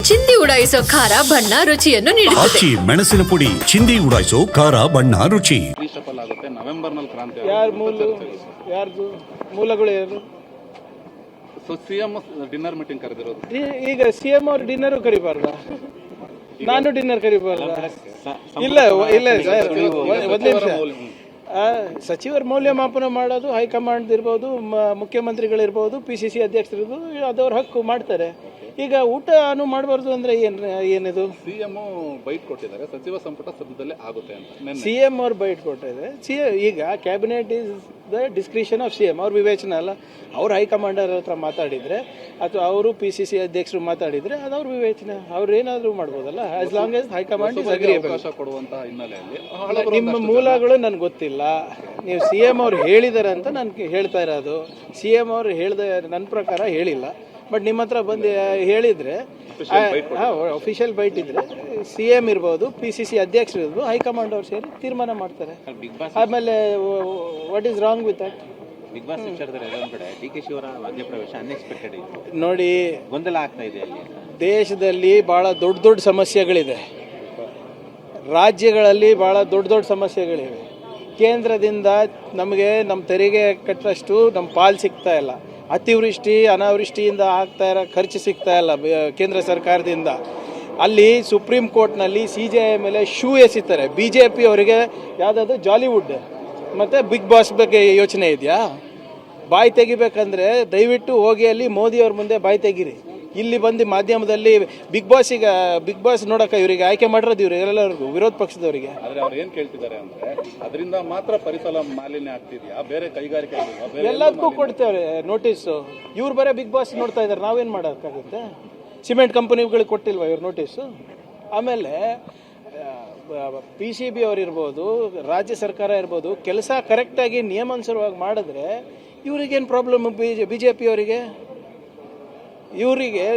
ಚಿಂದಿ ಉಡಾಯಿಸೋ ಖಾರ ಬಣ್ಣ ರುಚಿಯನ್ನು ನೀಡುತ್ತದೆ. ಆಚಿ ಮೆಣಸಿನ ಪುಡಿ ಚಿಂದಿ ಉಡಾಯಿಸೋ ಖಾರ ಬಣ್ಣ ರುಚಿ. ಆಗುತ್ತೆ ನವೆಂಬರ್ನಲ್ಲಿ ಕ್ರಾಂತಿ. ಯಾರ್ದು ಮೂಲಗಳು ಯಾರು? ಸೊ ಸಿಎಂ ಡಿನ್ನರ್ ಮೀಟಿಂಗ್ ಕರೆದಿರೋದು. ಈಗ ಸಿಎಂ ಅವ್ರು ಡಿನ್ನರ್ ಕರಿಬಾರ್ದ? ನಾನು ಡಿನ್ನರ್ ಕರಿಬಾರ್ದ? ಇಲ್ಲ ಇಲ್ಲ ಸರ್, ಒಂದು ನಿಮಿಷ. ಸಚಿವರ ಮೌಲ್ಯಮಾಪನ ಮಾಡೋದು ಹೈಕಮಾಂಡ್ ಇರ್ಬೋದು, ಮುಖ್ಯಮಂತ್ರಿಗಳಿರ್ಬೋದು, PCC ಅಧ್ಯಕ್ಷರಿರ್ಬೋದು, ಅದವ್ರ ಹಕ್ಕು ಮಾಡ್ತಾರೆ. ಈಗ ಊಟನೂ ಮಾಡಬಾರ್ದು ಅಂದ್ರೆ ಏನಿದು? ಸಿಎಂ ಬೈಟ್ ಕೊಟ್ಟಿದ್ದಾರೆ, ಸಚಿವ ಸಂಪುಟ ಸದ್ಯದಲ್ಲೇ ಆಗುತ್ತೆ ಅಂತ. ಸಿಎಂ ಅವ್ರು ಬೈಟ್ ಕೊಟ್ಟಿದ್ದಾರೆ. ಈಗ cabinet is the discretion of CM, ಅವ್ರ ವಿವೇಚನೆ ಅಲ್ಲ. ಅವ್ರು ಹೈಕಮಾಂಡರ್ ಹತ್ರ ಮಾತಾಡಿದ್ರೆ ಅಥವಾ ಅವರು PCC ಅಧ್ಯಕ್ಷರು ಮಾತಾಡಿದ್ರೆ ಅದು ಅವ್ರ ವಿವೇಚನೆ, ಅವ್ರು ಏನಾದರೂ ಮಾಡ್ಬೋದಲ್ಲ, as long as high command is agri. ಅವಕಾಶ ಕೊಡುವಂತಹ ಹಿನ್ನೆಲೆಯಲ್ಲಿ ನಿಮ್ಮ ಮೂಲಗಳು ನನಗೆ ಗೊತ್ತಿಲ್ಲ. ನೀವು ಸಿಎಂ ಅವ್ರು ಹೇಳಿದ್ದಾರೆ ಅಂತ ನಾನು ಹೇಳ್ತಾ ಇರೋದು. ಸಿಎಂ ಅವ್ರು ಹೇಳಿದ ನನ್ನ ಪ್ರಕಾರ ಹೇಳಿಲ್ಲ. ಬಟ್ ನಿಮ್ಮ ಹತ್ರ ಬಂದು ಹೇಳಿದ್ರೆ, ಅಫಿಷಿಯಲ್ ಬೈಟ್ ಇದ್ರೆ ಸಿಎಂ ಇರ್ಬೋದು, PCC ಅಧ್ಯಕ್ಷರು ಇರ್ಬೋದು, ಹೈಕಮಾಂಡ್ ಅವ್ರು ಸೇರಿ ತೀರ್ಮಾನ ಮಾಡ್ತಾರೆ. ಆಮೇಲೆ what is wrong with that? Big boss ವಿಚಾರದಲ್ಲಿ ಕಡೆ DK ಶಿವರ ಮಧ್ಯಪ್ರವೇಶ ಅನ್ಎಕ್ಸ್ಪೆಕ್ಟೆಡ್ ನೋಡಿ, ಗೊಂದಲ ಆಗ್ತಾ ಇದೆ. ಅಲ್ಲಿ ದೇಶದಲ್ಲಿ ಬಹಳ ದೊಡ್ಡ ಸಮಸ್ಯೆಗಳಿದೆ, ರಾಜ್ಯಗಳಲ್ಲಿ ಬಹಳ ದೊಡ್ಡ ಸಮಸ್ಯೆಗಳಿವೆ. ಕೇಂದ್ರದಿಂದ ನಮಗೆ ನಮ್ಮ ತೆರಿಗೆ ಕಟ್ಟಷ್ಟು ನಮ್ಮ ಪಾಲು ಸಿಗ್ತಾ ಇಲ್ಲ. ಅತಿವೃಷ್ಟಿ ಅನಾವೃಷ್ಟಿಯಿಂದ ಆಗ್ತಾ ಇರೋ ಖರ್ಚು ಸಿಗ್ತಾ ಇಲ್ಲ ಕೇಂದ್ರ ಸರ್ಕಾರದಿಂದ. ಅಲ್ಲಿ ಸುಪ್ರೀಂ ಕೋರ್ಟ್ನಲ್ಲಿ CJI ಮೇಲೆ ಶೂ ಎಸಿತಾರೆ. BJP ಅವರಿಗೆ ಯಾವುದಾದ್ರು ಜಾಲಿವುಡ್ ಮತ್ತು ಬಿಗ್ ಬಾಸ್ ಬಗ್ಗೆ ಯೋಚನೆ ಇದೆಯಾ? ಬಾಯಿ ತೆಗಿಬೇಕಂದ್ರೆ ದಯವಿಟ್ಟು ಹೋಗಿ ಅಲ್ಲಿ ಮೋದಿಯವ್ರ ಮುಂದೆ ಬಾಯಿ ತೆಗೀರಿ. ಇಲ್ಲಿ ಬಂದು ಮಾಧ್ಯಮದಲ್ಲಿ ಬಿಗ್ ಬಾಸ್ ನೋಡಕ್ಕೆ ಇವರಿಗೆ ಆಯ್ಕೆ ಮಾಡಿರೋದು ಇವ್ರು ಎಲ್ಲರಿಗೂ, ವಿರೋಧ ಪಕ್ಷದವರಿಗೆ. ಆದ್ರೆ ಅವ್ರು ಏನ್ ಕೇಳ್ತಿದ್ದಾರೆ ಅಂದ್ರೆ ಅದರಿಂದ ಮಾತ್ರ ಪರಿಸರ ಮಾಲಿನ್ಯ ಆಗ್ತಿದ್ಯಾ, ಬೇರೆ ಕೈಗಾರಿಕೆ ಎಲ್ಲದಕ್ಕೂ ಕೊಡ್ತೇವೆ ನೋಟಿಸು. ಇವ್ರು ಬರೀ ಬಿಗ್ ಬಾಸ್ ನೋಡ್ತಾ ಇದ್ದಾರೆ, ನಾವೇನು ಮಾಡೋಕ್ಕಾಗುತ್ತೆ? ಸಿಮೆಂಟ್ ಕಂಪನಿಗಳಿಗೆ ಕೊಟ್ಟಿಲ್ವ ಇವ್ರು ನೋಟಿಸು? ಆಮೇಲೆ PCB ಅವರಿರ್ಬೋದು, ರಾಜ್ಯ ಸರ್ಕಾರ ಇರ್ಬೋದು, ಕೆಲಸ ಕರೆಕ್ಟಾಗಿ ನಿಯಮಾನುಸಾರವಾಗಿ ಮಾಡಿದ್ರೆ ಇವ್ರಿಗೇನು ಪ್ರಾಬ್ಲಮ್? BJP ಅವರಿಗೆ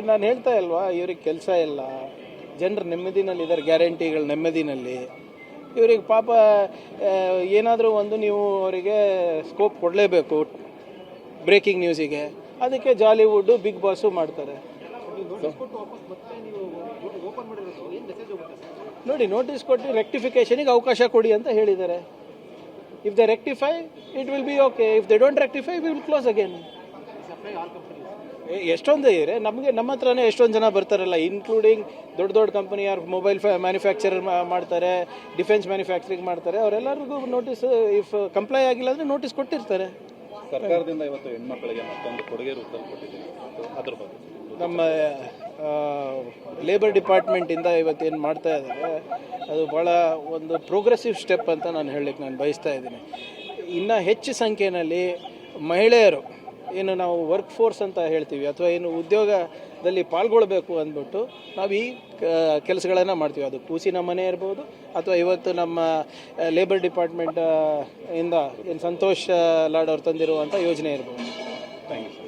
ನಾನು ಹೇಳ್ತಾ ಇಲ್ವಾ, ಇವ್ರಿಗೆ ಕೆಲಸ ಇಲ್ಲ, ಜನರು ನೆಮ್ಮದಿನಲ್ಲಿ ಇದ್ದಾರೆ, ಗ್ಯಾರಂಟಿಗಳು ನೆಮ್ಮದಿನಲ್ಲಿ. ಇವ್ರಿಗೆ ಪಾಪ ಏನಾದರೂ ಒಂದು ನೀವು ಅವರಿಗೆ ಸ್ಕೋಪ್ ಕೊಡಲೇಬೇಕು ಬ್ರೇಕಿಂಗ್ ನ್ಯೂಸಿಗೆ. ಅದಕ್ಕೆ ಜಾಲಿವುಡ್ಡು ಬಿಗ್ ಬಾಸು ಮಾಡ್ತಾರೆ. ನೋಡಿ, ನೋಟಿಸ್ ಕೊಟ್ಟು ರೆಕ್ಟಿಫಿಕೇಷನಿಗೆ ಅವಕಾಶ ಕೊಡಿ ಅಂತ ಹೇಳಿದ್ದಾರೆ. If they rectify it will be okay, if they don't rectify we will close again. ಎಷ್ಟೊಂದು ಇದೆ ನಮ್ಮ ಹತ್ರನೇ ಎಷ್ಟೊಂದು ಜನ ಬರ್ತಾರಲ್ಲ, ಇನ್ಕ್ಲೂಡಿಂಗ್ ದೊಡ್ಡ ಕಂಪನಿ, ಯಾರು ಮೊಬೈಲ್ ಮ್ಯಾನುಫ್ಯಾಕ್ಚರರ್ ಮಾಡ್ತಾರೆ, ಡಿಫೆನ್ಸ್ ಮ್ಯಾನುಫ್ಯಾಕ್ಚರಿಂಗ್ ಮಾಡ್ತಾರೆ, ಅವರೆಲ್ಲರಿಗೂ ನೋಟಿಸ್ ಇಫ್ ಕಂಪ್ಲೈ ಆಗಿಲ್ಲ ಅಂದರೆ ನೋಟಿಸ್ ಕೊಟ್ಟಿರ್ತಾರೆ. ಸರ್ಕಾರದಿಂದ ಇವತ್ತು ಹೆಣ್ಮಕ್ಳಿಗೆ ಮತ್ತೊಂದು ಕೊಡುಗೆ ರೂಪದಲ್ಲಿ ಕೊಟ್ಟಿದ್ದೀವಿ, ಅದ್ರ ಬಗ್ಗೆ ನಮ್ಮ ಲೇಬರ್ ಡಿಪಾರ್ಟ್ಮೆಂಟಿಂದ ಇವತ್ತೇನು ಮಾಡ್ತಾ ಇದ್ದಾರೆ ಅದು ಭಾಳ ಒಂದು ಪ್ರೋಗ್ರೆಸಿವ್ ಸ್ಟೆಪ್ ಅಂತ ನಾನು ನಾನು ಬಯಸ್ತಾ ಇದ್ದೀನಿ. ಇನ್ನು ಹೆಚ್ಚು ಸಂಖ್ಯೆಯಲ್ಲಿ ಮಹಿಳೆಯರು, ಏನು ನಾವು ವರ್ಕ್ ಫೋರ್ಸ್ ಅಂತ ಹೇಳ್ತೀವಿ, ಅಥವಾ ಏನು ಉದ್ಯೋಗದಲ್ಲಿ ಪಾಲ್ಗೊಳ್ಬೇಕು ಅಂದ್ಬಿಟ್ಟು ನಾವು ಈ ಕೆಲಸಗಳನ್ನು ಮಾಡ್ತೀವಿ. ಅದು ಕೂಸಿನ ಮನೆ ಇರ್ಬೋದು, ಅಥವಾ ಇವತ್ತು ನಮ್ಮ ಲೇಬರ್ ಡಿಪಾರ್ಟ್ಮೆಂಟ್ ಇಂದ ಏನು ಸಂತೋಷ್ ಲಾಡ್ ಅವ್ರು ತಂದಿರುವಂಥ ಯೋಜನೆ ಇರ್ಬೋದು. Thank you.